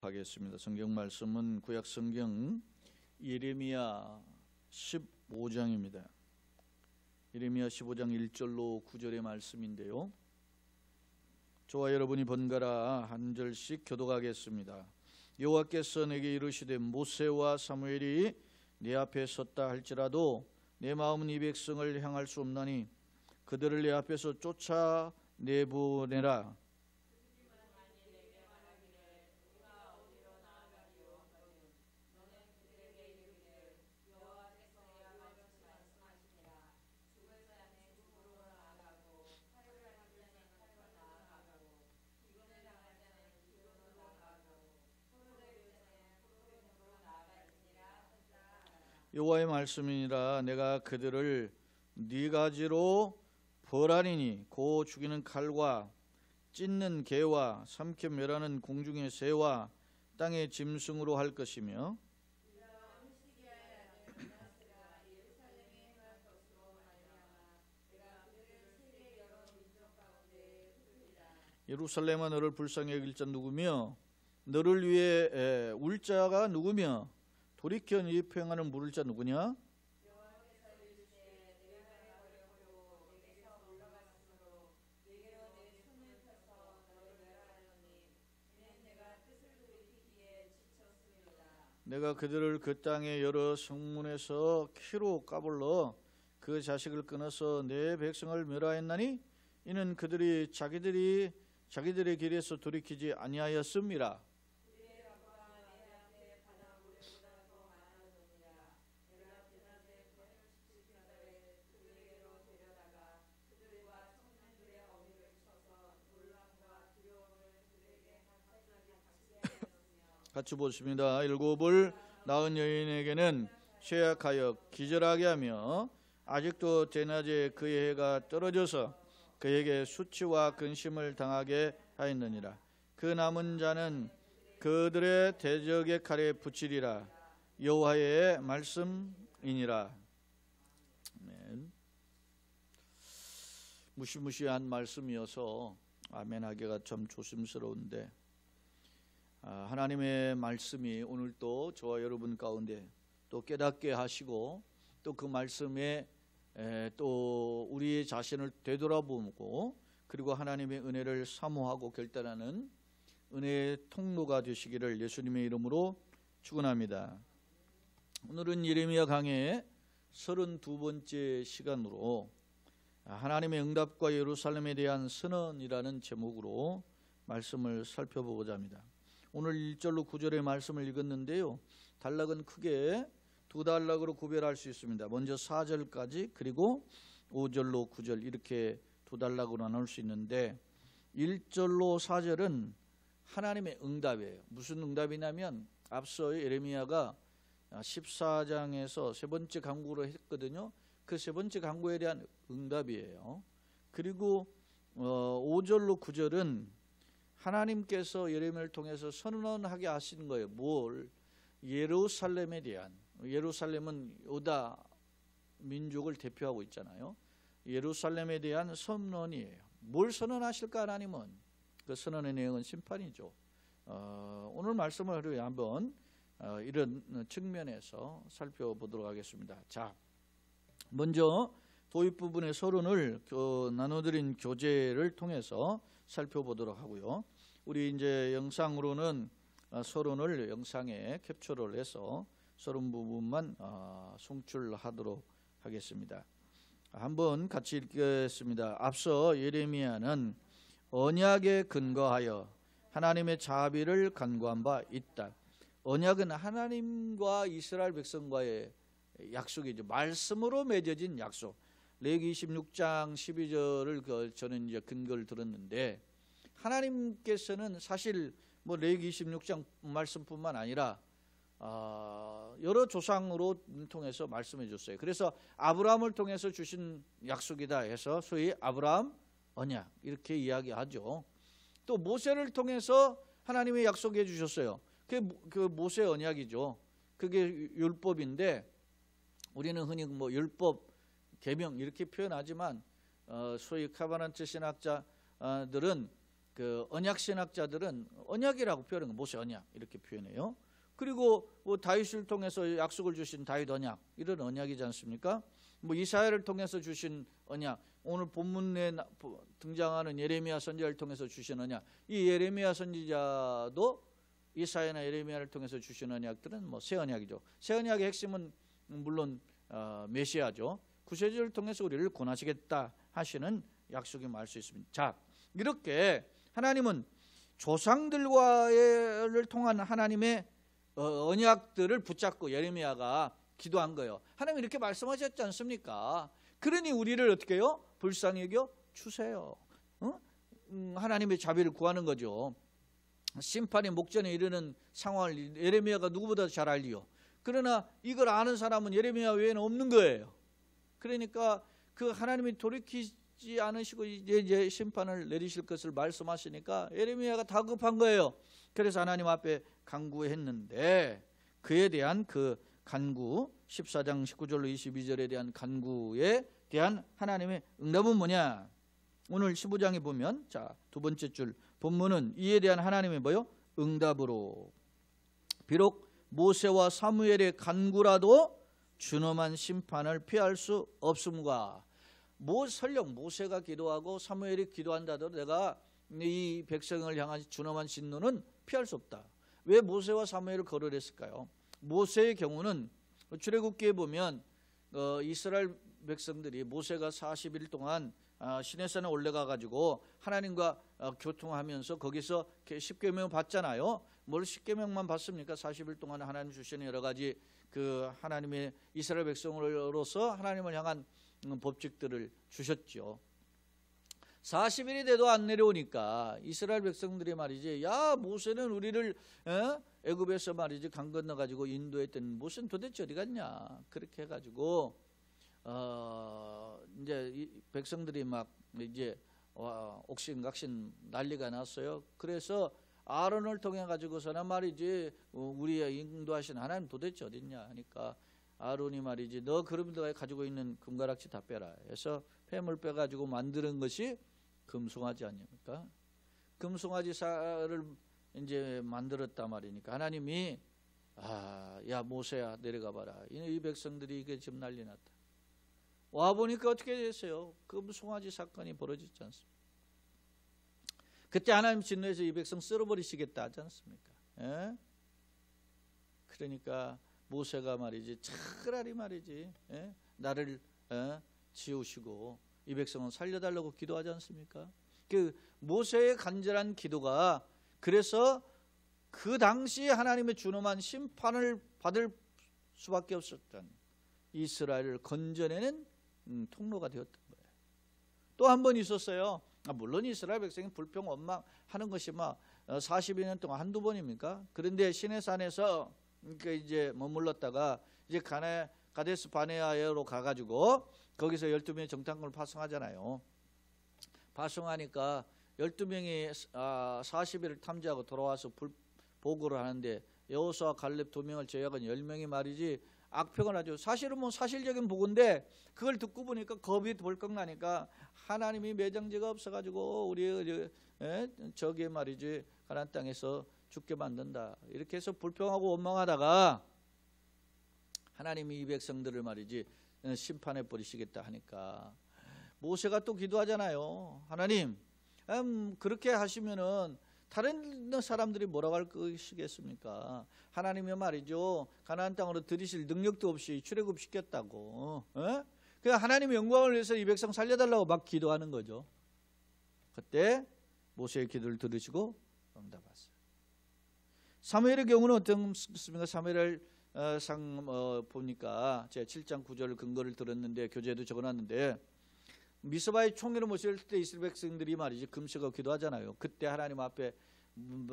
하겠습니다. 성경 말씀은 구약 성경 예레미야 15장입니다. 예레미야 15장 1절로 9절의 말씀인데요. 저와 여러분이 번갈아 한 절씩 교독하겠습니다. 여호와께서 내게 이르시되 모세와 사무엘이 내 앞에 섰다 할지라도 내 마음은 이 백성을 향할 수 없나니 그들을 내 앞에서 쫓아내보내라. 여호와의 말씀이니라. 내가 그들을 네 가지로 벌하리니 고 죽이는 칼과 찢는 개와 삼켜 멸하는 공중의 새와 땅의 짐승으로 할 것이며 예루살렘아 너를 불쌍히 여길 자 누구며 너를 위해 울 자가 누구며 돌이켜 네 평안을 물을 자 누구냐? 내가 그들을 그 땅의 여러 성문에서 키로 까불러 그 자식을 끊어서 내 백성을 멸하였나니 이는 그들이 자기들의 길에서 돌이키지 아니하였음이라. 같이 보십니다. 일곱을 낳은 여인에게는 쇠약하여 기절하게 하며 아직도 대낮에 그의 해가 떨어져서 그에게 수치와 근심을 당하게 하였느니라. 그 남은 자는 그들의 대적의 칼에 붙이리라. 여호와의 말씀이니라. 아멘. 무시무시한 말씀이어서 아멘하기가 참 조심스러운데 하나님의 말씀이 오늘도 저와 여러분 가운데 또 깨닫게 하시고 또 그 말씀에 또 우리 자신을 되돌아보고 그리고 하나님의 은혜를 사모하고 결단하는 은혜의 통로가 되시기를 예수님의 이름으로 축원합니다. 오늘은 예레미야 강의 32번째 시간으로 하나님의 응답과 예루살렘에 대한 선언이라는 제목으로 말씀을 살펴보고자 합니다. 오늘 1절로 9절의 말씀을 읽었는데요. 단락은 크게 두 단락으로 구별할 수 있습니다. 먼저 4절까지 그리고 5절로 9절 이렇게 두 단락으로 나눌 수 있는데 1절로 4절은 하나님의 응답이에요. 무슨 응답이냐면 앞서 예레미야가 14장에서 세 번째 간구를 했거든요. 그 세 번째 간구에 대한 응답이에요. 그리고 5절로 9절은 하나님께서 예레미야를 통해서 선언하게 하시는 거예요. 뭘? 예루살렘에 대한, 예루살렘은 유다 민족을 대표하고 있잖아요. 예루살렘에 대한 선언이에요. 뭘 선언하실까 하나님은? 그 선언의 내용은 심판이죠. 오늘 말씀을 하루에 한번 이런 측면에서 살펴보도록 하겠습니다. 자, 먼저 도입 부분의 서론을 나눠드린 교재를 통해서 살펴보도록 하고요. 우리 이제 영상으로는 서론을 영상에 캡처를 해서 서론 부분만 송출하도록 하겠습니다. 한번 같이 읽겠습니다. 앞서 예레미야는 언약에 근거하여 하나님의 자비를 간구한 바 있다. 언약은 하나님과 이스라엘 백성과의 약속이죠. 말씀으로 맺어진 약속. 레위기 26장 12절을 저는 이제 근거를 들었는데 하나님께서는 사실 레위기 26장 말씀뿐만 아니라 여러 조상으로 통해서 말씀해 줬어요. 그래서 아브라함을 통해서 주신 약속이다 해서 소위 아브라함 언약 이렇게 이야기하죠. 또 모세를 통해서 하나님의 약속해 주셨어요. 그 모세 언약이죠. 그게 율법인데 우리는 흔히 율법 계명 이렇게 표현하지만 소위 카바란트 신학자들은 그 언약 신학자들은 언약이라고 표현하는 거 모세 언약 이렇게 표현해요. 그리고 뭐 다윗을 통해서 약속을 주신 다윗 언약 이런 언약이지 않습니까? 뭐 이사야를 통해서 주신 언약, 오늘 본문에 등장하는 예레미야 선지자를 통해서 주신 언약, 이 예레미야 선지자도 이사야나 예레미야를 통해서 주신 언약들은 뭐 새 언약이죠. 새 언약의 핵심은 물론 메시아죠. 구세주를 통해서 우리를 구원하시겠다 하시는 약속이 말 수 있습니다. 자, 이렇게 하나님은 조상들과를 통한 하나님의 언약들을 붙잡고 예레미야가 기도한 거예요. 하나님 이렇게 말씀하셨지 않습니까? 그러니 우리를 어떻게 해요? 불쌍히 여겨 주세요. 하나님의 자비를 구하는 거죠. 심판의 목전에 이르는 상황을 예레미야가 누구보다 잘 알리요. 그러나 이걸 아는 사람은 예레미야 외에는 없는 거예요. 그러니까 그 하나님이 돌이키지 않으시고 이제 심판을 내리실 것을 말씀하시니까 예레미야가 다급한 거예요. 그래서 하나님 앞에 간구했는데 그에 대한 그 간구 14장 19절로 22절에 대한 간구에 대한 하나님의 응답은 뭐냐? 오늘 15장에 보면 자, 두 번째 줄 본문은 이에 대한 하나님의 뭐요? 응답으로 비록 모세와 사무엘의 간구라도 준엄한 심판을 피할 수 없음과 설령 모세가 기도하고 사무엘이 기도한다도 내가 이 백성을 향한 준엄한 진노는 피할 수 없다. 왜 모세와 사무엘을 거론했을까요? 모세의 경우는 출애굽기에 보면 이스라엘 백성들이 모세가 40일 동안 시내산에 올라가 가지고 하나님과 교통하면서 거기서 십계명 받잖아요. 뭘 십계명만 받습니까? 40일 동안 하나님 주시는 여러 가지 그 하나님의 이스라엘 백성으로서 하나님을 향한 법칙들을 주셨죠. 40일이 돼도 안 내려오니까 이스라엘 백성들이 말이지, 야 모세는 우리를 애굽에서 말이지 강 건너 가지고 인도했던 모세는 도대체 어디 갔냐? 그렇게 해가지고 이제 이 백성들이 막 이제 옥신각신 난리가 났어요. 그래서 아론을 통해 가지고서는 말이지 우리의 인도하신 하나님 도대체 어딨냐 하니까 아론이 말이지 너 그러면 너가 가지고 있는 금가락지 다 빼라 해서 폐물 빼가지고 만드는 것이 금송아지 아닙니까? 금송아지살을 이제 만들었단 말이니까 하나님이 야 모세야 내려가 봐라. 이 백성들이 이게 지금 난리 났다. 와 보니까 어떻게 됐어요? 금송아지 사건이 벌어지지 않습니까? 그때 하나님 진노해서 이 백성 쓸어버리시겠다 하지 않습니까? 예? 그러니까 모세가 말이지 차라리 말이지 나를 지우시고 이 백성은 살려달라고 기도하지 않습니까? 그 모세의 간절한 기도가 그래서 그 당시 하나님의 준엄한 심판을 받을 수밖에 없었던 이스라엘을 건져내는 통로가 되었던 거예요. 또 한 번 있었어요. 물론 이스라엘 백성이 불평 원망하는 것이 막 40여 년 동안 한두 번입니까? 그런데 시내산에서 이제 머물렀다가 이제 가데스 바네아로 가가지고 거기서 12명의 정탐꾼을 파송하잖아요. 파송하니까 12명이 40일을 탐지하고 돌아와서 보고를 하는데 여호수아 갈렙 2명을 제외하고 10명이 말이지 악평을 하죠. 사실은 뭐 사실적인 보고인데 그걸 듣고 보니까 겁이 벌컥 나니까 하나님이 매장제가 없어가지고 우리 저기 말이지 가나안 땅에서 죽게 만든다 이렇게 해서 불평하고 원망하다가 하나님이 이 백성들을 말이지 심판해 버리시겠다 하니까 모세가 또 기도하잖아요. 하나님 그렇게 하시면은 다른 사람들이 뭐라고 할 것이겠습니까? 하나님이 말이죠 가나안 땅으로 들이실 능력도 없이 출애굽 시켰다고. 그냥 하나님의 영광을 위해서 이 백성 살려달라고 막 기도하는 거죠. 그때 모세의 기도를 들으시고 응답하세요. 사무엘의 경우는 어떻습니까? 사무엘 보니까 제가 7장 9절 근거를 들었는데 교재에도 적어놨는데 미스바의 총회를 모실 때 이스라엘 백성들이 말이지 금식하고 기도하잖아요. 그때 하나님 앞에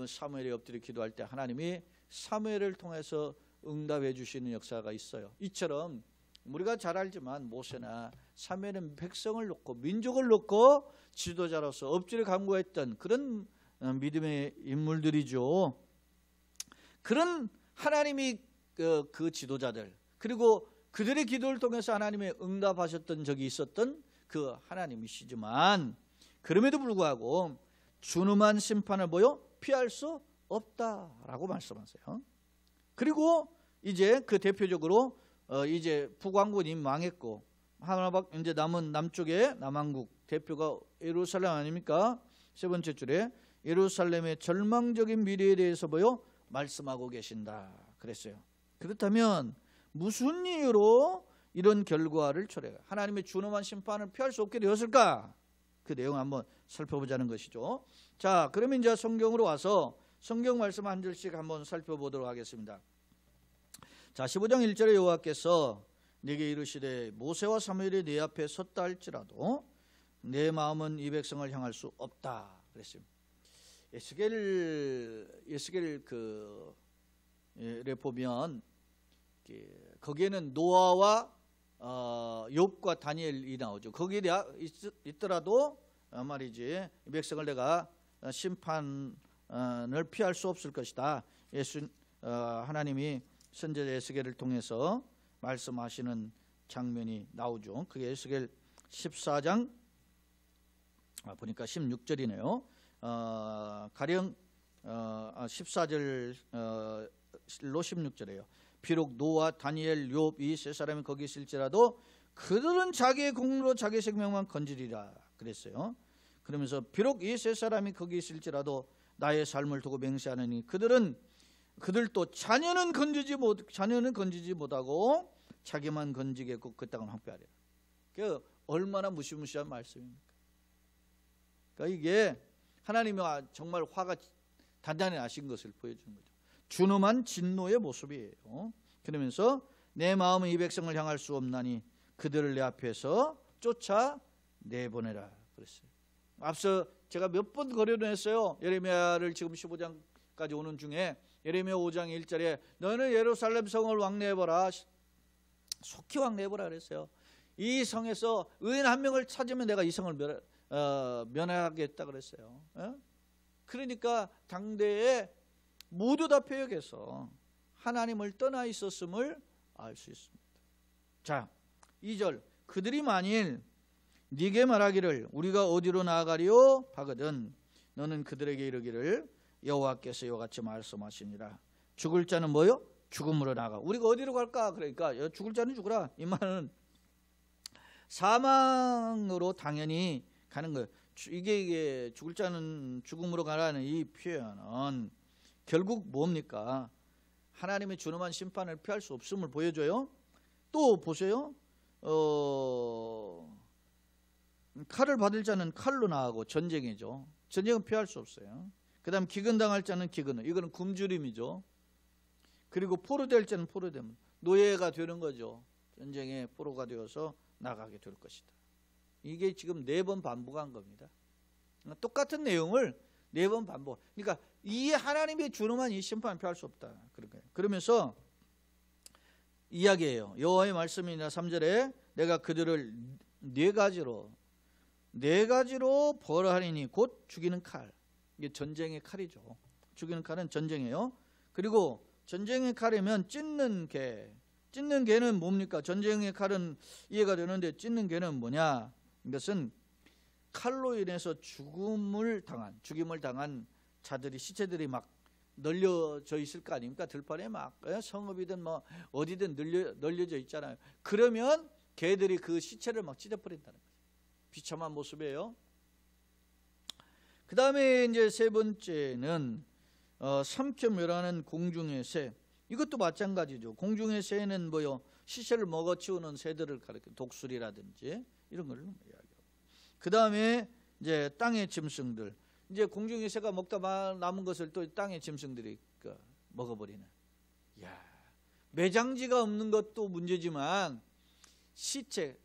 사무엘이 엎드려 기도할 때 하나님이 사무엘을 통해서 응답해 주시는 역사가 있어요. 이처럼 우리가 잘 알지만 모세나 사무엘은 백성을 놓고 민족을 놓고 지도자로서 엎드려 간구했던 그런 믿음의 인물들이죠. 그런 하나님이 그 지도자들 그리고 그들의 기도를 통해서 하나님의 응답하셨던 적이 있었던 그 하나님이시지만 그럼에도 불구하고 준엄한 심판을 피할 수 없다라고 말씀하세요. 그리고 이제 그 대표적으로 이제 북왕국이 망했고 하나밖에 이제 남은 남쪽의 남왕국 대표가 예루살렘 아닙니까? 세 번째 줄에 예루살렘의 절망적인 미래에 대해서 말씀하고 계신다 그랬어요. 그렇다면 무슨 이유로 이런 결과를 초래해 하나님의 준엄한 심판을 피할 수 없게 되었을까? 그 내용 한번 살펴보자는 것이죠. 자, 그러면 이제 성경으로 와서 성경 말씀 한 절씩 한번 살펴보도록 하겠습니다. 자, 15장 1절에 여호와께서 내게 이르시되 모세와 사무엘이 네 앞에 섰다 할지라도 내 마음은 이 백성을 향할 수 없다 그랬습니다. 에스겔 그에 보면 거기에는 노아와 욥과 다니엘이 나오죠. 거기에 있더라도 말이지 이 백성을 내가 심판을 피할 수 없을 것이다. 하나님이 선지자 에스겔을 통해서 말씀하시는 장면이 나오죠. 그게 에스겔 14장 보니까 16절이네요. 가령 14절로 16절이에요. 비록 노아, 다니엘, 욥 이 세 사람이 거기 있을지라도 그들은 자기의 공로로 자기 생명만 건지리라 그랬어요. 그러면서 비록 이 세 사람이 거기 있을지라도 나의 삶을 두고 맹세하느니 그들도 자녀는 건지지 못하고 자기만 건지겠고 그 땅은 황폐하리라. 그 얼마나 무시무시한 말씀입니까? 그러니까 이게 하나님이 정말 화가 단단히 나신 것을 보여주는 거죠. 준엄한 진노의 모습이에요. 그러면서 내 마음은 이 백성을 향할 수 없나니 그들을 내 앞에서 쫓아내보내라 그랬어요. 앞서 제가 몇 번 거론을 했어요. 예레미야를 지금 15장까지 오는 중에 예레미야 5장 1절에 너는 예루살렘 성을 왕래해보라, 속히 왕래해보라 그랬어요. 이 성에서 의인 한 명을 찾으면 내가 이 성을 면하겠다 그랬어요. 그러니까 당대에 모두 다 폐역해서 하나님을 떠나 있었음을 알 수 있습니다. 자, 2절 그들이 만일 네게 말하기를 우리가 어디로 나아가리요 하거든 너는 그들에게 이르기를 여호와께서 이와 같이 말씀하시니라. 죽을 자는 죽음으로 나가. 우리가 어디로 갈까? 그러니까 죽을 자는 죽으라. 이 말은 사망으로 당연히 가는 거예요. 이게 죽을 자는 죽음으로 가라는 이 표현은 결국 뭡니까? 하나님의 준엄한 심판을 피할 수 없음을 보여줘요. 또 보세요. 칼을 받을 자는 칼로 나가고 전쟁이죠. 전쟁은 피할 수 없어요. 그 다음 기근당할 자는 기근을, 이거는 굶주림이죠. 그리고 포로될 자는 포로됨, 노예가 되는 거죠. 전쟁의 포로가 되어서 나가게 될 것이다. 이게 지금 4번 반복한 겁니다. 똑같은 내용을 4번 반복. 그러니까 이 하나님의 준엄한 이 심판을 피할 수 없다. 그러면서 이야기해요. 여호와의 말씀이나 3절에 내가 그들을 4가지로 벌하리니 곧 죽이는 칼. 이게 전쟁의 칼이죠. 죽이는 칼은 전쟁이에요. 그리고 전쟁의 칼이면 찢는 개. 찢는 개는 뭡니까? 전쟁의 칼은 이해가 되는데 찢는 개는 뭐냐? 이것은 칼로 인해서 죽임을 당한 자들이 시체들이 막 널려져 있을 거 아닙니까? 들판에 막 성읍이든 어디든 널려져 있잖아요. 그러면 개들이 그 시체를 막 찢어버린다는 거예요. 비참한 모습이에요. 그 다음에 이제 3번째는 삼켜멸하는 공중의 새. 이것도 마찬가지죠. 공중의 새는 시체를 먹어치우는 새들을 가리켜 독수리라든지 이런 걸 이야기하고. 그 다음에 이제 땅의 짐승들. 이제 공중의 새가 먹다 남은 것을 또 땅의 짐승들이 먹어버리는. 이야, 매장지가 없는 것도 문제지만 시체,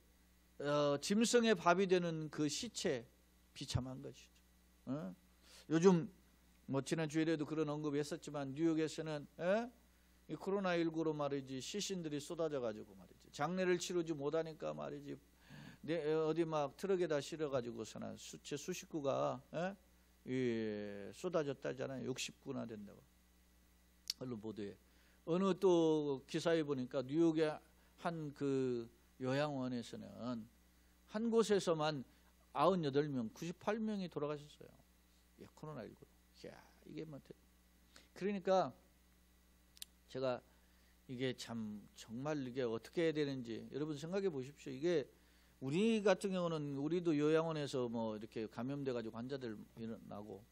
짐승의 밥이 되는 그 시체 비참한 것이죠. 요즘 지난 주일에도 그런 언급이 했었지만 뉴욕에서는 이 코로나19로 말이지 시신들이 쏟아져 가지고 말이지 장례를 치르지 못하니까 말이지 어디 막 트럭에다 실어 가지고서는 수채 수십 구가 쏟아졌다잖아요. 60구나 된다고 언론 보도에. 어느 또 기사에 보니까 뉴욕의 한 그 요양원에서는 한 곳에서만 98명, 98명이 돌아가셨어요. 코로나19. 야, 이게 뭐 그러니까 제가 이게 참 정말 이게 어떻게 해야 되는지 여러분 생각해 보십시오. 이게 우리 같은 경우는 우리도 요양원에서 뭐 이렇게 감염돼 가지고 환자들 일어나고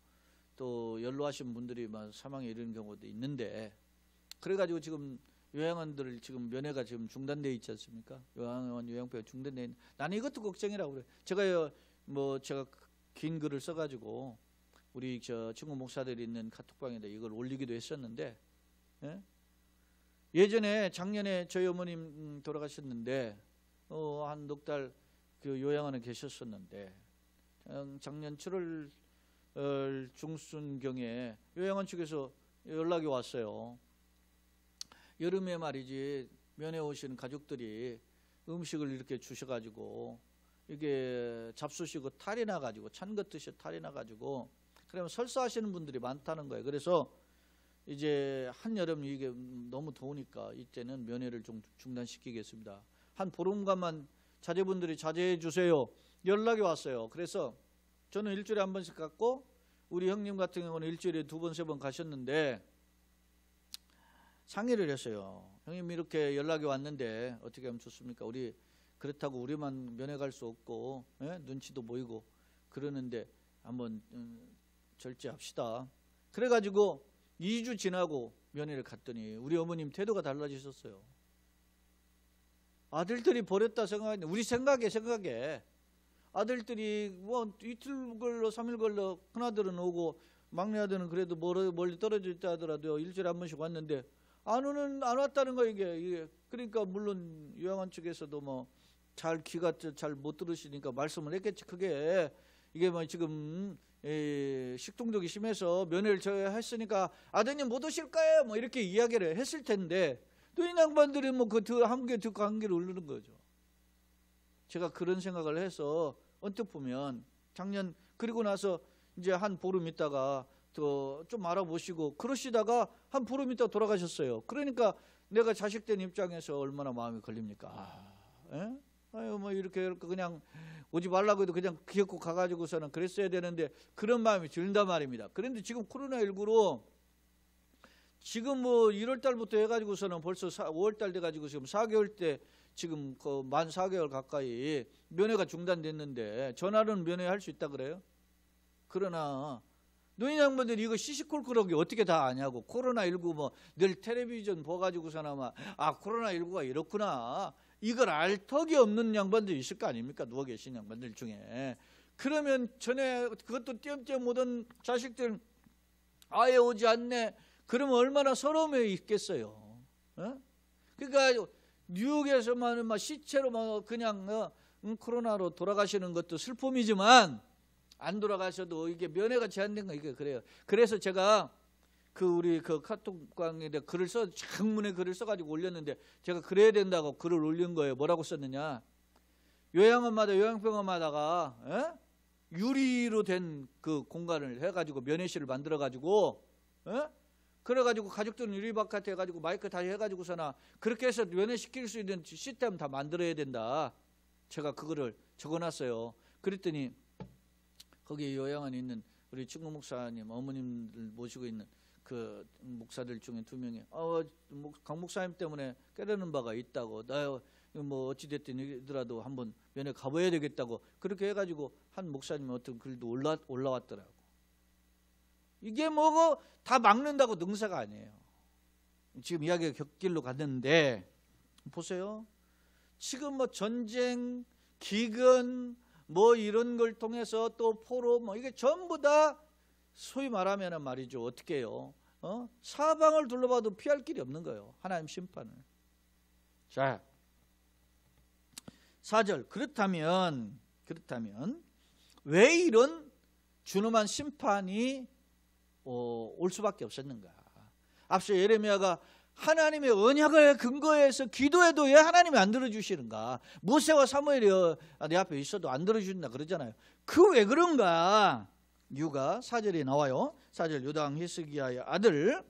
또 연로하신 분들이 막 사망에 이르는 경우도 있는데, 그래 가지고 지금 요양원들 지금 면회가 지금 중단돼 있지 않습니까? 요양원 요양병원 중단돼 있는. 나는 이것도 걱정이라고 그래. 제가 긴 글을 써 가지고 우리 친구 목사들이 있는 카톡방에다 이걸 올리기도 했었는데, 예전에 작년에 저희 어머님 돌아가셨는데 한 넉 달 그 요양원에 계셨었는데 작년 7월 중순경에 요양원 측에서 연락이 왔어요. 여름에 말이지 면회 오신 가족들이 음식을 이렇게 주셔가지고 이게 잡수시고 탈이 나가지고 찬 것 드셔 탈이 나가지고 그러면 설사하시는 분들이 많다는 거예요. 그래서 이제 한여름 이게 너무 더우니까 이때는 면회를 좀 중단시키겠습니다. 한 보름간만 자제분들이 자제해 주세요. 연락이 왔어요. 그래서 저는 일주일에 한 번씩 갔고 우리 형님 같은 경우는 일주일에 2번, 3번 가셨는데 상의를 했어요. 형님 이렇게 연락이 왔는데 어떻게 하면 좋습니까? 우리 그렇다고 우리만 면회 갈 수 없고 눈치도 보이고 그러는데 한번 절제합시다. 그래가지고 2주 지나고 면회를 갔더니 우리 어머님 태도가 달라지셨어요. 아들들이 버렸다 생각하는데 우리 생각에 아들들이 뭐 이틀 걸러 3일 걸러 큰아들은 오고 막내 아들은 그래도 멀리 떨어져 있다 하더라도 일주일에 한 번씩 왔는데 안 왔다는 거 이게. 그러니까 물론 요양원 측에서도 뭐 귀가 잘 못 들으시니까 말씀을 했겠지. 크게 이게 뭐 지금 식중독이 심해서 면회를 했으니까 아드님 못 오실 거예요 뭐 이렇게 이야기를 했을 텐데 또 이 양반들이 뭐 그 한국에 듣고 한국을 울르는 거죠. 제가 그런 생각을 해서 언뜻 보면 작년 그리고 나서 이제 한 보름 있다가 더 좀 알아보시고 그러시다가 한 보름 있다 돌아가셨어요. 그러니까 내가 자식된 입장에서 얼마나 마음이 걸립니까? 아유 뭐 이렇게 그냥 오지 말라고 해도 그냥 기어코 가가지고서는 그랬어야 되는데 그런 마음이 든단 말입니다. 그런데 지금 코로나19로 지금 뭐 1월 달부터 해가지고서는 벌써 5월 달 돼가지고 지금 4개월 때 지금 만 4개월 가까이 면회가 중단됐는데 전화로는 면회할 수 있다 그래요? 그러나 노인 양반들이 이거 시시콜콜하게 어떻게 다 아냐고. 코로나19 뭐 늘 텔레비전 봐가지고서나 막 코로나19가 이렇구나 이걸 알 턱이 없는 양반들이 있을 거 아닙니까? 누워 계신 양반들 중에. 그러면 전에 그것도 띄엄띄엄 오던 자식들 아예 오지 않네. 그러면 얼마나 서러움에 있겠어요. 그러니까 뉴욕에서만 막 시체로 막 그냥 코로나로 돌아가시는 것도 슬픔이지만 안 돌아가셔도 이게 면회가 제한된 거 이게 그래요. 그래서 제가 우리 카톡방에 글을 장문의 글을 써가지고 올렸는데 제가 그래야 된다고 글을 올린 거예요. 뭐라고 썼느냐? 요양원마다 요양병원마다가 유리로 된 그 공간을 해가지고 면회실을 만들어가지고 그래가지고 가족들은 유리 바깥에 해가지고 마이크 다 해가지고서나 그렇게 해서 면회시킬 수 있는 시스템 다 만들어야 된다. 제가 그거를 적어놨어요. 그랬더니 거기 요양원에 있는 우리 친구 목사님 어머님들 모시고 있는 그 목사들 중에 2명이 강 목사님 때문에 깨르는 바가 있다고 나 뭐 어찌됐든 이더라도 한번 면회 가봐야 되겠다고 그렇게 해가지고 한 목사님 어떤 글도 올라왔더라고. 이게 뭐고 다 막는다고 능사가 아니에요. 지금 이야기가 격길로 갔는데 보세요. 지금 뭐 전쟁, 기근 뭐 이런 걸 통해서 또 포로 뭐 이게 전부 다 소위 말하면 말이죠. 어떻게 해요? 사방을 둘러봐도 피할 길이 없는 거예요. 하나님 심판을. 자, 4절. 그렇다면 왜 이런 준엄한 심판이 올 수밖에 없었는가? 앞서 예레미야가 하나님의 언약을 근거해서 기도해도 왜 하나님이 안 들어주시는가? 모세와 사무엘이 내 앞에 있어도 안 들어주신다 그러잖아요. 그 왜 그런가? 이유가 4절에 나와요. 4절. 요당 히스기야의 아들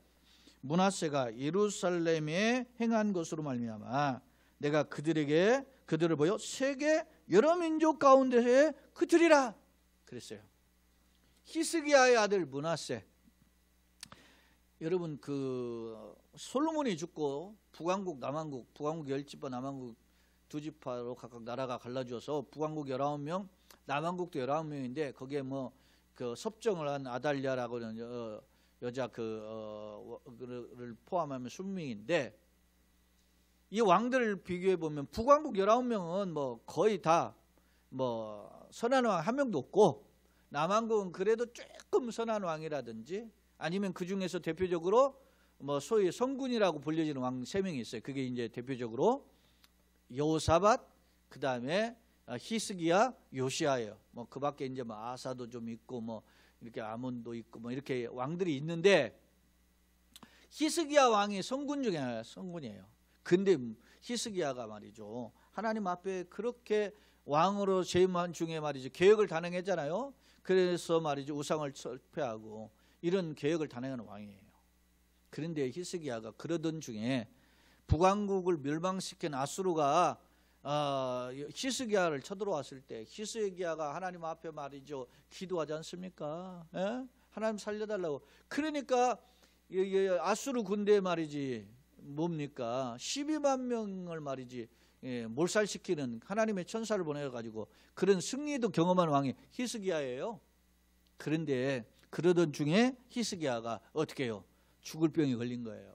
므낫세가 예루살렘에 행한 것으로 말미암아 내가 그들을 보여 세계 여러 민족 가운데에 그들이라 그랬어요. 히스기야의 아들 므낫세. 여러분 그 솔로몬이 죽고 북왕국 남왕국, 북왕국 10지파 남왕국 2지파로 각각 나라가 갈라져서 북왕국 19명, 남왕국도 19명인데 거기에 뭐 그 섭정을 한 아달랴라고는 여자 그를 포함하면 20명인데, 이 왕들을 비교해 보면 북왕국 19명은 뭐 거의 다 뭐 선한 왕 한 명도 없고, 남왕국은 그래도 조금 선한 왕이라든지 아니면 그 중에서 대표적으로 뭐 소위 성군이라고 불려지는 왕 3명이 있어요. 그게 이제 대표적으로 여호사밧, 그 다음에 히스기야, 요시야예요. 뭐 그 밖에 이제 뭐 아사도 좀 있고 뭐 이렇게 아몬도 있고 뭐 이렇게 왕들이 있는데, 히스기야 왕이 성군 중에 하나예요. 성군이에요. 근데 히스기야가 말이죠, 하나님 앞에 그렇게 왕으로 재임한 중에 말이죠, 계획을 단행했잖아요. 그래서 말이죠, 우상을 철폐하고 이런 계획을 단행하는 왕이에요. 그런데 히스기야가 그러던 중에 북왕국을 멸망시킨 아수르가 히스기야를 쳐들어왔을 때, 히스기야가 하나님 앞에 말이죠, 기도하지 않습니까? 예? 하나님 살려달라고. 그러니까 아수르 군대 말이지 뭡니까? 12만 명을 말이지 몰살시키는 하나님의 천사를 보내가지고 그런 승리도 경험한 왕이 히스기야예요. 그런데 그러던 중에 히스기야가 어떻게 해요? 죽을 병이 걸린 거예요.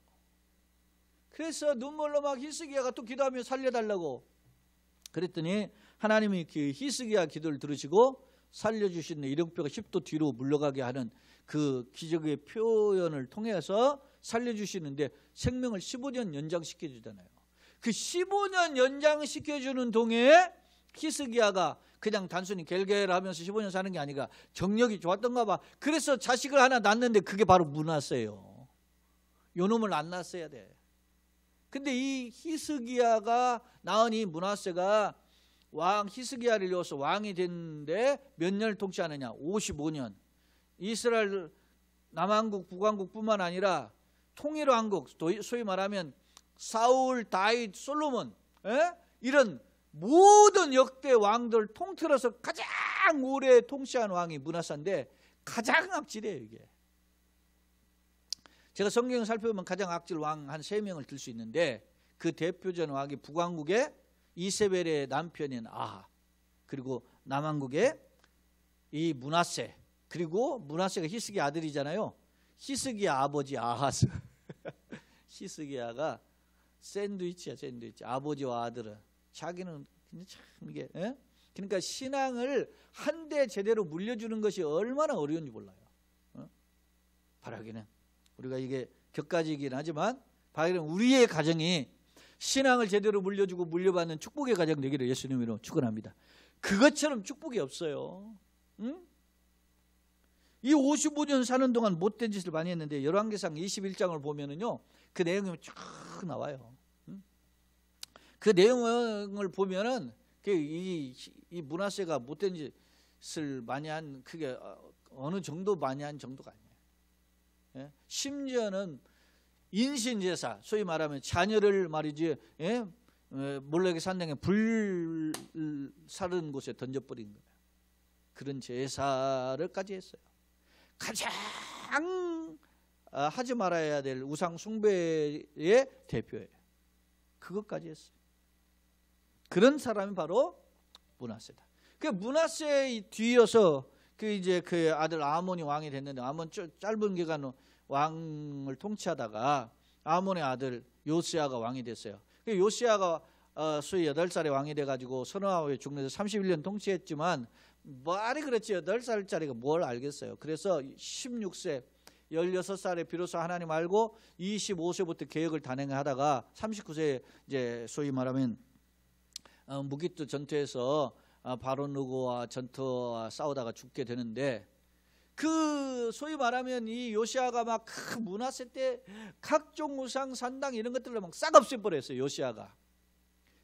그래서 눈물로 막 히스기야가 또 기도하며 살려달라고 그랬더니 하나님이 그 히스기야 기도를 들으시고 살려주신 이령뼈가 10도 뒤로 물러가게 하는 그 기적의 표현을 통해서 살려주시는데, 생명을 15년 연장시켜 주잖아요. 그 15년 연장시켜 주는 동에 히스기야가 그냥 단순히 겔겔하면서 15년 사는 게 아니라 정력이 좋았던가 봐. 그래서 자식을 하나 낳았는데 그게 바로 므낫세예요. 요놈을 안 낳았어야 돼. 근데 이 히스기야가 낳은 이 므낫세가 왕 히스기야를 이어서 왕이 됐는데 몇 년을 통치하느냐? 55년. 이스라엘 남왕국 북왕국뿐만 아니라 통일왕국, 소위 말하면 사울, 다윗, 솔로몬, 이런 모든 역대 왕들 통틀어서 가장 오래 통치한 왕이 므낫세인데 가장 악질이에요. 이게 제가 성경을 살펴보면 가장 악질 왕 한 3명을 들 수 있는데, 그 대표적인 왕이 북왕국의 이세벨의 남편인 아하, 그리고 남왕국의 이 므낫세, 그리고 므낫세가 히스기야 아들이잖아요. 히스기야 아버지 아하스. 히스기야가 샌드위치야, 샌드위치. 아버지와 아들은 자기는 참 이게 그러니까 신앙을 한데 제대로 물려주는 것이 얼마나 어려운지 몰라요. 바라기는 우리가 이게 격가지이긴 하지만 바라기는 우리의 가정이 신앙을 제대로 물려주고 물려받는 축복의 가정 되기를 예수님으로 축원합니다. 그것처럼 축복이 없어요. 응? 이 55년 사는 동안 못된 짓을 많이 했는데 열왕기상 21장을 보면은요, 그 내용이 쭉 나와요. 그 내용을 보면은 이 므낫세가 못된 짓을 많이 한, 그게 어느 정도 많이 한 정도가 아니에요. 심지어는 인신제사, 소위 말하면 자녀를 말이지 몰래게 산당에 불사른 곳에 던져버린 거예요. 그런 제사를까지 했어요. 가장 하지 말아야 될 우상 숭배의 대표예요. 그것까지 했어요. 그런 사람이 바로 므낫세다. 그 므낫세 뒤이어서 그 아들 아몬이 왕이 됐는데, 아몬 짧은 기간 왕을 통치하다가 아몬의 아들 요시야가 왕이 됐어요. 요시야가 소위 8살에 왕이 돼가지고 서너하고에 죽는데 31년 통치했지만 말이 그렇지 8살짜리가 뭘 알겠어요. 그래서 16세 16살에 비로소 하나님 알고 25세부터 계획을 단행하다가 39세에 이제 소위 말하면 무기토 전투에서 바로누고와 전투와 싸우다가 죽게 되는데, 그 소위 말하면 이 요시야가 막 므낫세 때 각종 우상 산당 이런 것들을 막 싹 없애버렸어요. 요시야가.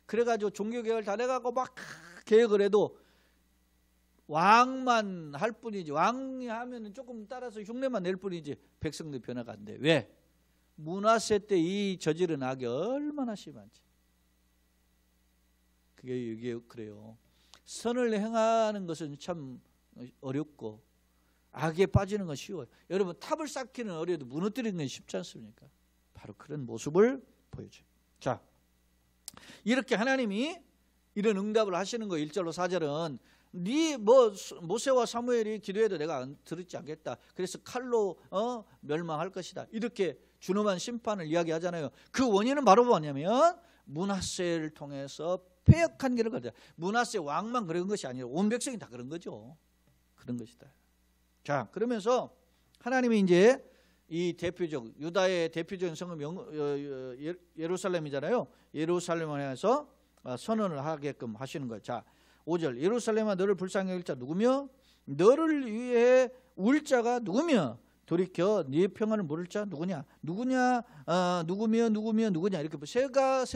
그래가지고 종교개혁을 다 해가고 막 계획을 해도 왕만 할 뿐이지, 왕이 하면 조금 따라서 흉내만 낼 뿐이지 백성들 변화가 안 돼. 왜? 므낫세 때 이 저지른 악이 얼마나 심한지. 이게 그래요. 선을 행하는 것은 참 어렵고 악에 빠지는 건 쉬워요. 여러분 탑을 쌓기는 어려도 무너뜨리는 건 쉽지 않습니까? 바로 그런 모습을 보여줘요. 자, 이렇게 하나님이 이런 응답을 하시는 거 1절로 4절은 네 모세와 사무엘이 기도해도 내가 들었지 않겠다. 그래서 칼로 멸망할 것이다. 이렇게 준엄한 심판을 이야기하잖아요. 그 원인은 바로 뭐냐면 므낫세를 통해서 패역한 길을 가자. 므낫세 왕만 그런 것이 아니라 온 백성이 다 그런 거죠. 그런 것이다. 자, 그러면서 하나님이 이제 이 대표적 유다의 대표적인 성읍 예루살렘이잖아요. 예루살렘을 향해서 선언을 하게끔 하시는 거예요. 자, 5절 예루살렘아 너를 불쌍히 여길 자 누구며 너를 위해 울 자가 누구며 돌이켜 네 평안을 물을 자 누구냐 누구며 누구냐 이렇게 세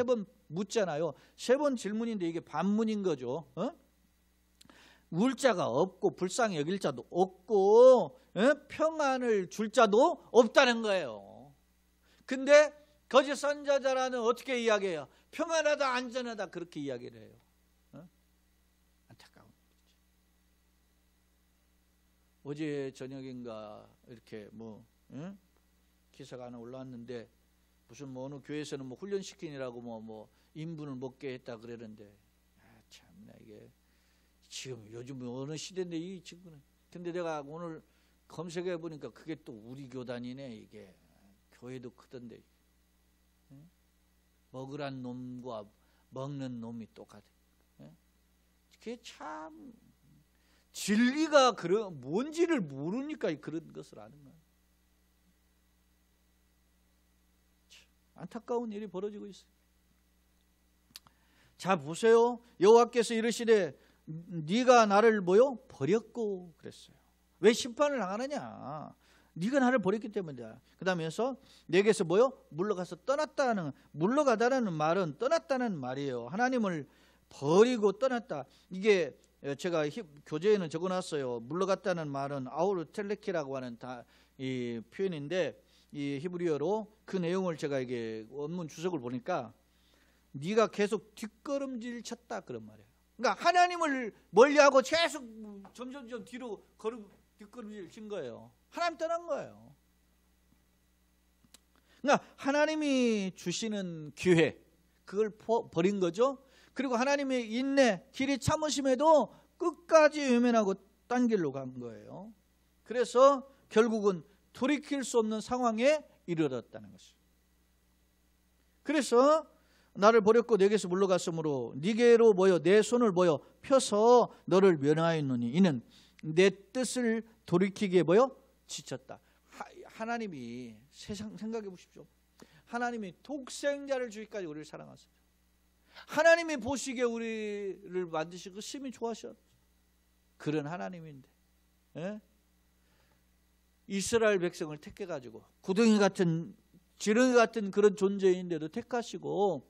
번 묻잖아요. 세 번 질문인데 이게 반문인 거죠. 울 자가 없고 불쌍히 여길 자도 없고 평안을 줄 자도 없다는 거예요. 근데 거짓 선지자라는 어떻게 이야기해요? 평안하다 안전하다 그렇게 이야기를 해요. 안타까운 거죠. 어제 저녁인가 이렇게 기사가 하나 올라왔는데 무슨 어느 교회에서는 훈련시키느라고 뭐 인분을 먹게 했다 그러는데 참나 이게 지금 요즘 어느 시대인데 이 친구는. 근데 내가 오늘 검색해 보니까 그게 또 우리 교단이네. 이게 교회도 크던데 먹으란 놈과 먹는 놈이 똑같아. 그게 참 진리가 뭔지를 모르니까 그런 것을 아는 거야. 안타까운 일이 벌어지고 있어요. 자 보세요. 여호와께서 이르시되 네가 나를 버렸고 그랬어요. 왜 심판을 당하느냐? 네가 나를 버렸기 때문이다. 그 다음에서 내게서 물러가서 떠났다는, 물러가다라는 말은 떠났다는 말이에요. 하나님을 버리고 떠났다. 이게 제가 교재에는 적어놨어요. 물러갔다는 말은 아우르텔레키라고 하는 이 표현인데 이 히브리어로 그 내용을 제가 이게 원문 주석을 보니까 네가 계속 뒷걸음질 쳤다 그런 말이에요. 그러니까 하나님을 멀리하고 계속 점점 뒤로 뒷걸음질 친 거예요. 하나님 떠난 거예요. 그러니까 하나님이 주시는 기회 그걸 버린 거죠. 그리고 하나님의 인내 길이 참으심에도 끝까지 외면하고 딴 길로 간 거예요. 그래서 결국은 돌이킬 수 없는 상황에 이르렀다는 것이죠. 그래서 나를 버렸고 내게서 물러갔으므로 네게로 내 손을 펴서 너를 면하였노니 이는 내 뜻을 돌이키기에 지쳤다. 하나님이 세상 생각해 보십시오. 하나님이 독생자를 주기까지 우리를 사랑하세요. 하나님이 보시기에 우리를 만드시고 심히 좋아하셨. 그런 하나님인데 이스라엘 백성을 택해가지고 구덩이 같은 지렁이 같은 그런 존재인데도 택하시고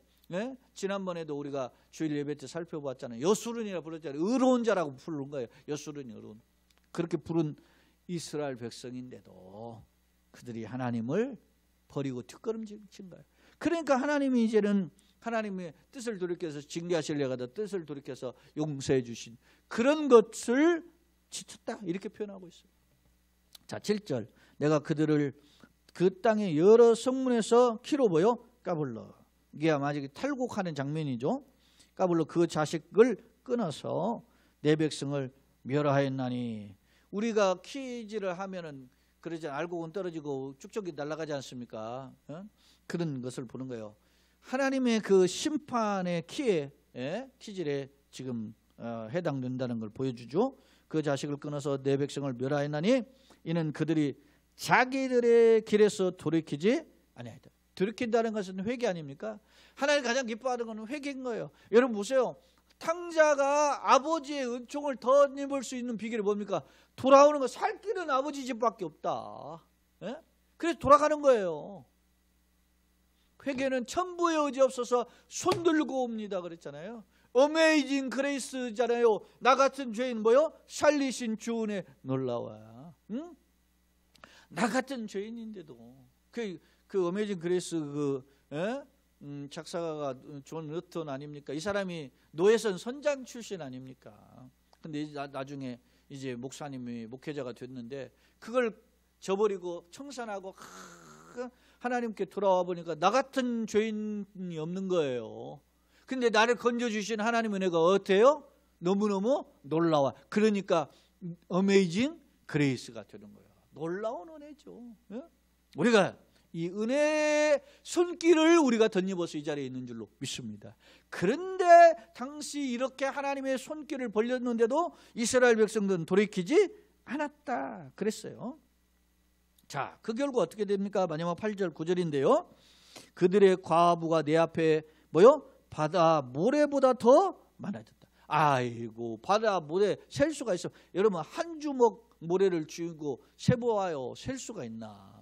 지난번에도 우리가 주일 예배 때 살펴봤잖아요. 여수른이라 불렀잖아요. 의로운 자라고 부른 거예요. 여수른이 의로운. 그렇게 부른 이스라엘 백성인데도 그들이 하나님을 버리고 뒷걸음질 친 거예요. 그러니까 하나님이 이제는 하나님의 뜻을 돌이켜서 징계하시려고 하다 뜻을 돌이켜서 용서해 주신 그런 것을 지쳤다 이렇게 표현하고 있어요. 자 7절 내가 그들을 그 땅의 여러 성문에서 키로 까불러. 이게 아마 탈곡하는 장면이죠. 까불러 그 자식을 끊어서 내 백성을 멸하였나니. 우리가 키질을 하면은 그러지 알곡은 떨어지고 쭉쭉이 날아가지 않습니까? 그런 것을 보는 거예요. 하나님의 그 심판의 키질에 지금 해당된다는 걸 보여주죠. 그 자식을 끊어서 내 백성을 멸하였나니 이는 그들이 자기들의 길에서 돌이키지 아니하다. 돌이킨다는 것은 회개 아닙니까? 하나님 가장 기뻐하는 것은 회개인 거예요. 여러분 보세요. 탕자가 아버지의 은총을 덧입을 수 있는 비결이 뭡니까? 돌아오는 거. 살 길은 아버지 집밖에 없다. 그래서 돌아가는 거예요. 회개는 천부의 의지 없어서 손 들고 옵니다 그랬잖아요. 어메이징 그레이스잖아요. 나 같은 죄인 살리신 주 은혜 놀라워. 나 같은 죄인인데도 그 어메이징 그레이스 작사가가 존 러튼 아닙니까? 이 사람이 노예선 선장 출신 아닙니까? 근데 나중에 이제 목사님이 목회자가 됐는데 그걸 저버리고 청산하고 하나님께 돌아와 보니까 나 같은 죄인이 없는 거예요. 근데 나를 건져주신 하나님의 은혜가 어때요? 너무너무 놀라워. 그러니까 어메이징 그레이스가 되는 거예요. 놀라운 은혜죠. 우리가 이 은혜의 손길을 우리가 덧입어서 이 자리에 있는 줄로 믿습니다. 그런데 당시 이렇게 하나님의 손길을 벌렸는데도 이스라엘 백성들은 돌이키지 않았다 그랬어요. 자, 그 결과 어떻게 됩니까? 마지막 8절 9절인데요. 그들의 과부가 내 앞에 뭐요? 바다 모래보다 더 많아졌다. 아이고, 바다 모래 셀 수가 있어. 여러분, 한 주먹 모래를 쥐고 세보아요. 셀 수가 있나?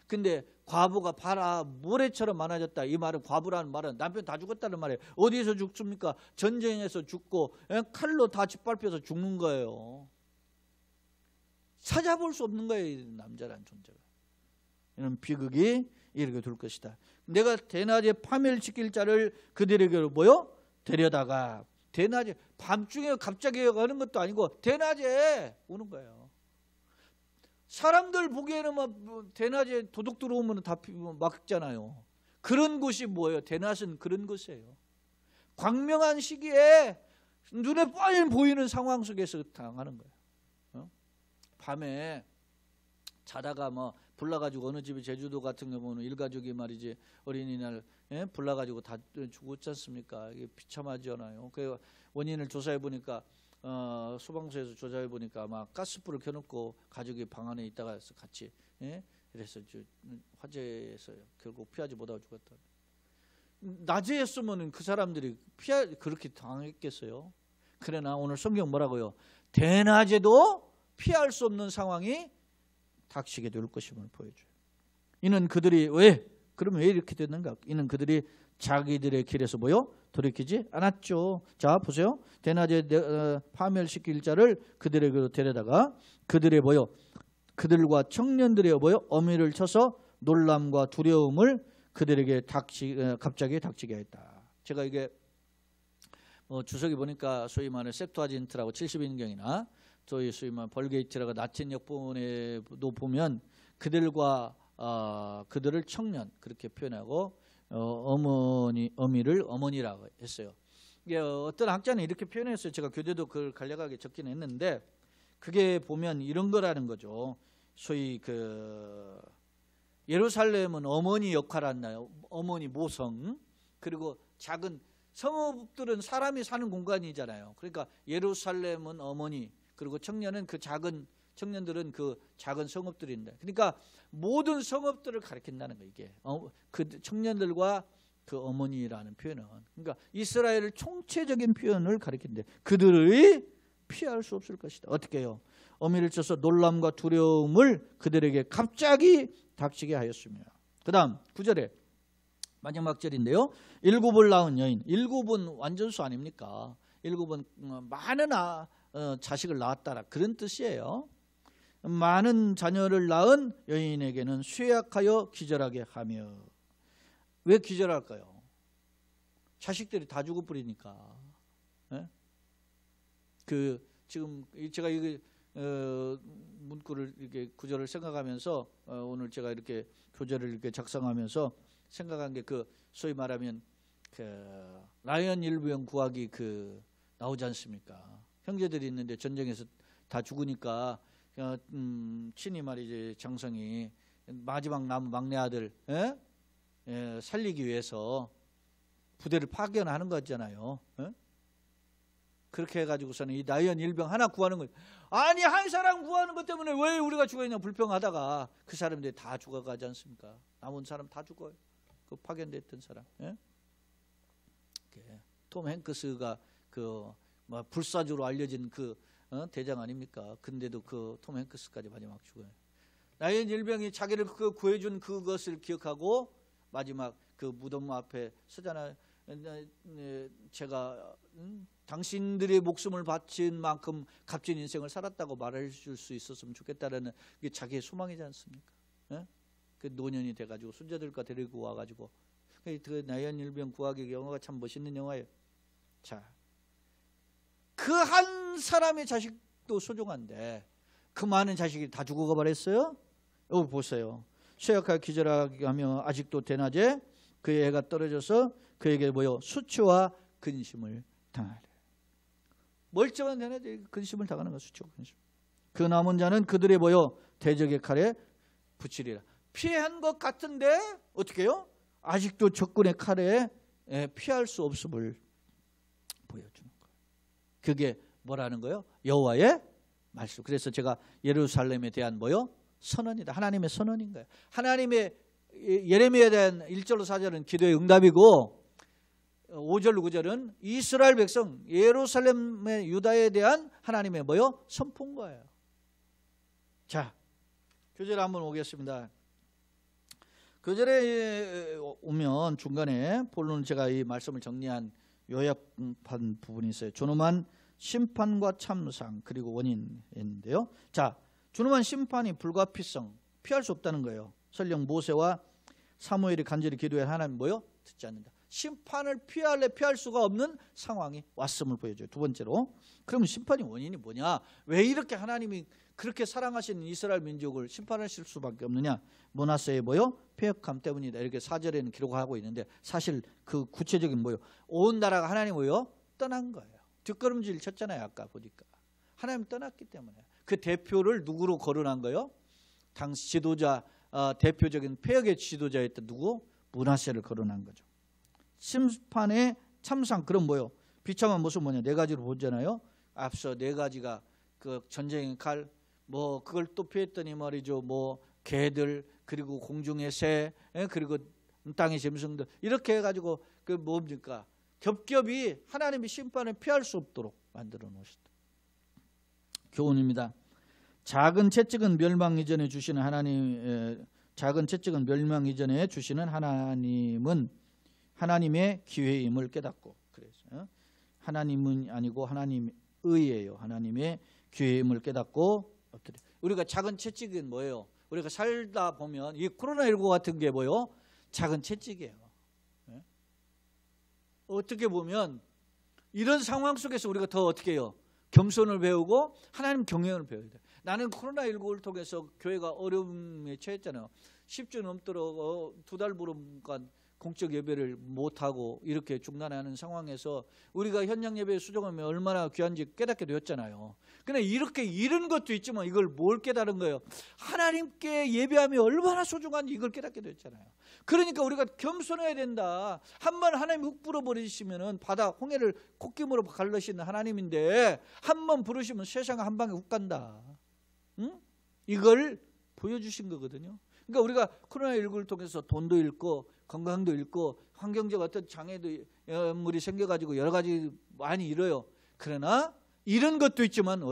근데 과부가 바다 모래처럼 많아졌다. 이 말은, 과부라는 말은 남편 다 죽었다는 말이에요. 어디서 죽습니까? 전쟁에서 죽고 칼로 다 짓밟혀서 죽는 거예요. 찾아볼 수 없는 거예요, 이 남자라는 존재가. 이런 비극이 이르게 될 것이다. 내가 대낮에 파멸시킬 자를 그들에게로 뭐요? 데려다가. 대낮에, 밤중에 갑자기 가는 것도 아니고 대낮에 오는 거예요. 사람들 보기에는 막 대낮에 도둑 들어오면 다 막잖아요. 그런 곳이 뭐예요? 대낮은 그런 곳이에요. 광명한 시기에 눈에 뻔히 보이는 상황 속에서 당하는 거예요. 밤에 자다가 뭐 불나가지고 어느 집이 제주도 같은 경우는 일가족이 말이지 어린이날 불나가지고 다 죽었지 않습니까? 이게 비참하잖아요. 그 원인을 조사해 보니까 소방서에서 조사해 보니까 아마 가스불을 켜놓고 가족이 방 안에 있다가 같이 그래서 화재에서 결국 피하지 못하고 죽었다. 낮에 했으면 그 사람들이 그렇게 당했겠어요. 그러나 오늘 성경 뭐라고요? 대낮에도 피할 수 없는 상황이 닥치게 될 것임을 보여줘요. 이는 그들이 그러면 왜 이렇게 됐는가? 이는 그들이 자기들의 길에서 뭐요? 돌이키지 않았죠. 자, 보세요. 대낮에 파멸시킬 자를 그들에게로 데려다가 그들의 뭐요? 그들과 청년들의 뭐요? 어미를 쳐서 놀람과 두려움을 그들에게 갑자기 닥치게 했다. 제가 이게 주석이 보니까 소위 말하는 셉투아진트라고 70인경이나 소위 말하는 벌게이트라고 라틴 역본에도 보면 그들과 그들을 청년 그렇게 표현하고 어미를 어머니라고 했어요. 이게 어떤 학자는 이렇게 표현했어요. 제가 교재도 그걸 간략하게 적긴 했는데 그게 보면 이런 거라는 거죠. 소위 예루살렘은 어머니 역할을 한다요. 어머니 모성. 그리고 작은 성읍들은 사람이 사는 공간이잖아요. 그러니까 예루살렘은 어머니, 그리고 청년은 청년들은 그 작은 성읍들인데, 그러니까 모든 성읍들을 가리킨다는 거예요. 이게 그 청년들과 그 어머니라는 표현은, 그러니까 이스라엘을 총체적인 표현을 가리킨데 그들의 피할 수 없을 것이다. 어떻게 해요? 어미를 쳐서 놀람과 두려움을 그들에게 갑자기 닥치게 하였으며. 그 다음 9절에 마지막 절인데요. 일곱을 낳은 여인. 일곱은 완전수 아닙니까? 일곱은 많은 자식을 낳았다라 그런 뜻이에요. 많은 자녀를 낳은 여인에게는 쇠약하여 기절하게 하며. 왜 기절할까요? 자식들이 다 죽어버리니까. 지금 제가 이게 문구를 이렇게 구절을 생각하면서 오늘 제가 이렇게 교재를 이렇게 작성하면서 생각한 게 소위 말하면 라이언 일부형 구하기 나오지 않습니까? 형제들이 있는데 전쟁에서 다 죽으니까 친히 말이지 장성이 마지막 남은 막내 아들 살리기 위해서 부대를 파견하는 거잖아요. 그렇게 해가지고서는 이 라이언 일병 하나 구하는 거예요. 아니 한 사람 구하는 것 때문에 왜 우리가 죽어있냐 불평하다가 그 사람들이 다 죽어가지 않습니까? 남은 사람 다 죽어요. 그 파견됐던 사람. 톰 행크스가 불사조로 알려진 대장 아닙니까? 근데도 톰 행크스까지 마지막 죽어요. 라이언 일병이 자기를 구해준 그것을 기억하고 마지막 무덤 앞에 서잖아요. 제가 당신들의 목숨을 바친 만큼 값진 인생을 살았다고 말해줄 수 있었으면 좋겠다라는 게 자기의 소망이지 않습니까? 그 노년이 돼가지고 손자들과 데리고 와가지고 그 라이언 일병 구하기 영화가 참 멋있는 영화예요. 자, 그 한 사람의 자식 아직도 소중한데 그 많은 자식이 다 죽어가 버렸어요. 여기 보세요. 쇠약하게 기절하게 하며 아직도 대낮에 그의 애가 떨어져서 그에게 뭐요? 수치와 근심을 당하래. 멀쩡한 대낮에 근심을 당하는 거, 수치와 근심. 그 남은 자는 그들의 뭐요? 대적의 칼에 붙이리라. 피한 것 같은데 어떻게 해요? 아직도 적군의 칼에 피할 수 없음을 보여주는 거예요. 그게 뭐라는 거예요? 여호와의 말씀. 그래서 제가 예루살렘에 대한 뭐요? 선언이다. 하나님의 선언인 거예요. 하나님의 예레미야에 대한 1절로 4절은 기도의 응답이고 5절 9절은 이스라엘 백성 예루살렘의 유다에 대한 하나님의 뭐요? 선포인 거예요. 자, 교절에 한번 오겠습니다. 교절에 오면 중간에 본론 제가 이 말씀을 정리한 요약한 부분이 있어요. 존엄한 심판과 참상 그리고 원인인데요. 자, 존엄한 심판이 불가피성, 피할 수 없다는 거예요. 설령 모세와 사무엘이 간절히 기도해 하나님 뭐요? 듣지 않는다. 심판을 피할 수가 없는 상황이 왔음을 보여줘요. 두 번째로, 그러면 심판의 원인이 뭐냐? 왜 이렇게 하나님이 그렇게 사랑하시는 이스라엘 민족을 심판하실 수밖에 없느냐? 므낫세의 뭐요? 패역함 때문이다. 이렇게 4절에는 기록하고 있는데 사실 그 구체적인 뭐요? 온 나라가 하나님 뭐요? 떠난 거예요. 뒷걸음질 쳤잖아요. 아까 보니까 하나님 떠났기 때문에. 그 대표를 누구로 거론한 거예요? 당시 지도자, 대표적인 패역의 지도자였던 누구? 므낫세를 거론한 거죠. 심판의 참상, 그럼 뭐요? 비참한 모습 뭐냐? 네 가지로 보잖아요. 앞서 네 가지가 그 전쟁의 칼, 뭐 그걸 또 피했더니 말이죠. 뭐 개들, 그리고 공중의 새, 그리고 땅의 짐승들, 이렇게 해가지고 그 뭡니까? 겹겹이 하나님이 심판을 피할 수 없도록 만들어 놓으셨다. 교훈입니다. 작은 채찍은 멸망 이전에 주시는 하나님은 하나님의 기회임을 깨닫고, 그래서 하나님은 아니고 하나님의예요. 하나님의 기회임을 깨닫고, 우리가 작은 채찍은 뭐예요? 우리가 살다 보면 이 코로나19 같은 게 뭐예요? 작은 채찍이에요. 어떻게 보면 이런 상황 속에서 우리가 더 어떻게 해요? 겸손을 배우고 하나님 경외를 배워야 돼요. 나는 코로나19를 통해서 교회가 어려움에 처했잖아요. 10주 넘도록 2달 부름간 공적 예배를 못하고 이렇게 중단하는 상황에서 우리가 현장 예배에 수종하면 얼마나 귀한지 깨닫게 되었잖아요. 근데 이렇게 잃은 것도 있지만 이걸 뭘 깨달은 거예요? 하나님께 예배하면 얼마나 소중한지 이걸 깨닫게 되었잖아요. 그러니까 우리가 겸손해야 된다. 한번 하나님 훅 불어버리시면은 바다 홍해를 콧김으로 갈르시는 하나님인데 한 번 부르시면 세상 한 방에 훅 간다. 응? 이걸 보여주신 거거든요. 그러니까 우리가 코로나19를 통해서 돈도 잃고 건강도 잃고 환경적 어떤 장애물이 생겨가지고 여러 가지 많이 잃어요. 그러나 잃은 것도 있지만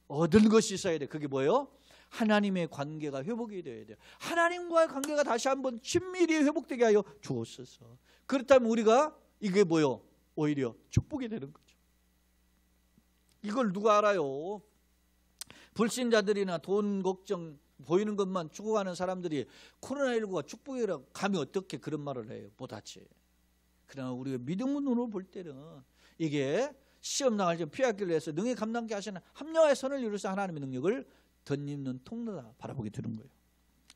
얻은 것이 있어야 돼. 그게 뭐예요? 하나님의 관계가 회복이 돼야 돼요. 하나님과의 관계가 다시 한번 친밀히 회복되게 하여 주옵소서. 그렇다면 우리가 이게 뭐예요? 오히려 축복이 되는 거죠. 이걸 누가 알아요? 불신자들이나 돈 걱정 보이는 것만 추구하는 사람들이 코로나19가 축복이라고 감히 어떻게 그런 말을 해요? 못하지. 그러나 우리가 믿음으로 볼 때는 이게 시험 당할 때 피하기를 위해서 능히 감당케 하시는 합력의 선을 이루사 하나님의 능력을 덧입는 통로다 바라보게 되는 거예요.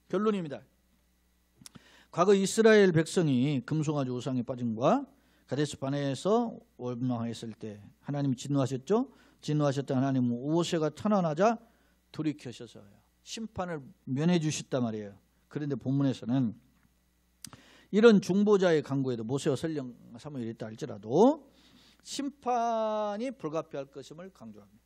결론입니다. 과거 이스라엘 백성이 금송아지 우상에 빠짐과 가데스 바네에서 원망했을 때 하나님이 진노하셨죠. 진노하셨던 하나님은 모세가 탄원하자 돌이켜셔서 심판을 면해 주셨단 말이에요. 그런데 본문에서는 이런 중보자의 강구에도 모세와 설령 사무엘이 있다 할지라도 심판이 불가피할 것임을 강조합니다.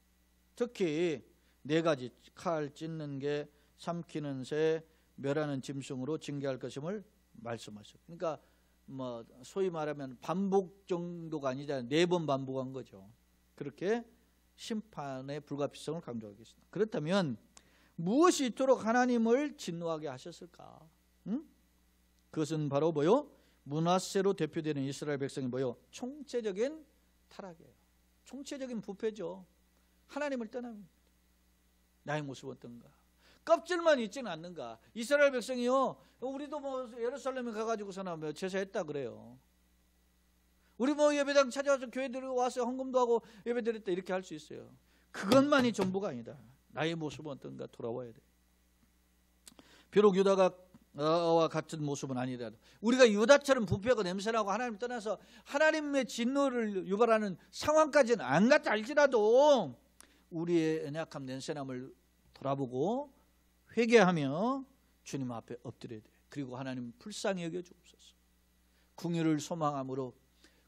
특히 네 가지, 칼 찢는 개, 삼키는 새, 멸하는 짐승으로 징계할 것임을 말씀하셨어요. 그러니까 뭐 소위 말하면 반복 정도가 아니라 4번 반복한 거죠. 그렇게 심판의 불가피성을 강조하겠습니다. 그렇다면 무엇이 이토록 하나님을 진노하게 하셨을까? 그것은 바로 뭐요? 므낫세로 대표되는 이스라엘 백성이 뭐요? 총체적인 타락이에요. 총체적인 부패죠. 하나님을 떠납니다. 나의 모습은 어떤가? 껍질만 있지는 않는가? 이스라엘 백성이요, 우리도 뭐 예루살렘에 가가지고서나 뭐 제사했다 그래요. 우리 뭐 예배당 찾아와서 교회 들어와서 헌금도 하고 예배 드렸다 이렇게 할 수 있어요. 그것만이 전부가 아니다. 나의 모습은 어떤가 돌아와야 돼. 비록 유다와 같은 모습은 아니라도 우리가 유다처럼 부패하고 냄새나고 하나님 떠나서 하나님의 진노를 유발하는 상황까지는 안 갔다 할지라도 우리의 연약함 냄새남을 돌아보고 회개하며 주님 앞에 엎드려야 돼. 그리고 하나님 불쌍히 여겨 주옵소서. 긍휼을 소망함으로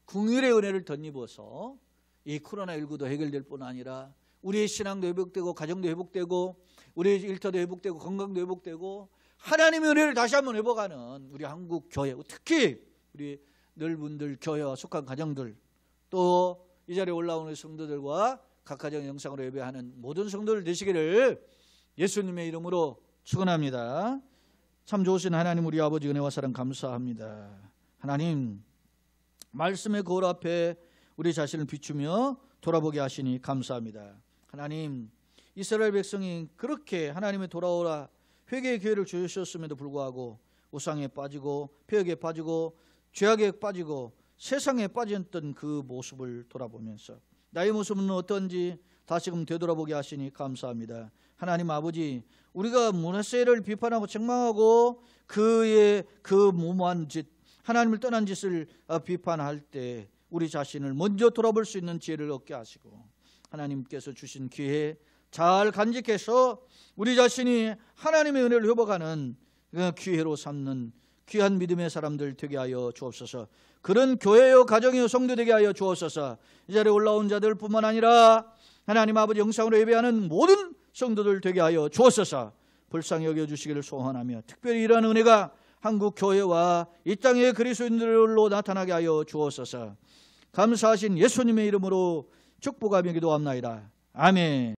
긍휼의 은혜를 덧입어서 이 코로나19도 해결될 뿐 아니라 우리의 신앙도 회복되고 가정도 회복되고 우리의 일터도 회복되고 건강도 회복되고 하나님의 은혜를 다시 한번 회복하는 우리 한국 교회, 특히 우리 넓은들 교회와 속한 가정들, 또 이 자리에 올라오는 성도들과 각 가정 영상으로 예배하는 모든 성도들 되시기를 예수님의 이름으로 축원합니다. 참 좋으신 하나님, 우리 아버지 은혜와 사랑 감사합니다. 하나님, 말씀의 거울 앞에 우리 자신을 비추며 돌아보게 하시니 감사합니다. 하나님, 이스라엘 백성이 그렇게 하나님의 돌아오라 회개의 기회를 주셨음에도 불구하고 우상에 빠지고 폐역에 빠지고 죄악에 빠지고 세상에 빠졌던 그 모습을 돌아보면서 나의 모습은 어떤지 다시금 되돌아보게 하시니 감사합니다. 하나님 아버지, 우리가 므낫세를 비판하고 책망하고 그의 그 무모한 짓, 하나님을 떠난 짓을 비판할 때 우리 자신을 먼저 돌아볼 수 있는 지혜를 얻게 하시고 하나님께서 주신 기회 잘 간직해서 우리 자신이 하나님의 은혜를 회복하는 기회로 삼는 귀한 믿음의 사람들 되게 하여 주옵소서. 그런 교회요 가정이요 성도 되게 하여 주옵소서. 이 자리에 올라온 자들 뿐만 아니라 하나님 아버지 영상으로 예배하는 모든 성도들 되게 하여 주옵소서. 불쌍히 여겨주시기를 소원하며 특별히 이러한 은혜가 한국 교회와 이 땅의 그리스도인들로 나타나게 하여 주옵소서. 감사하신 예수님의 이름으로 축복하며 기도합나이다. 아멘.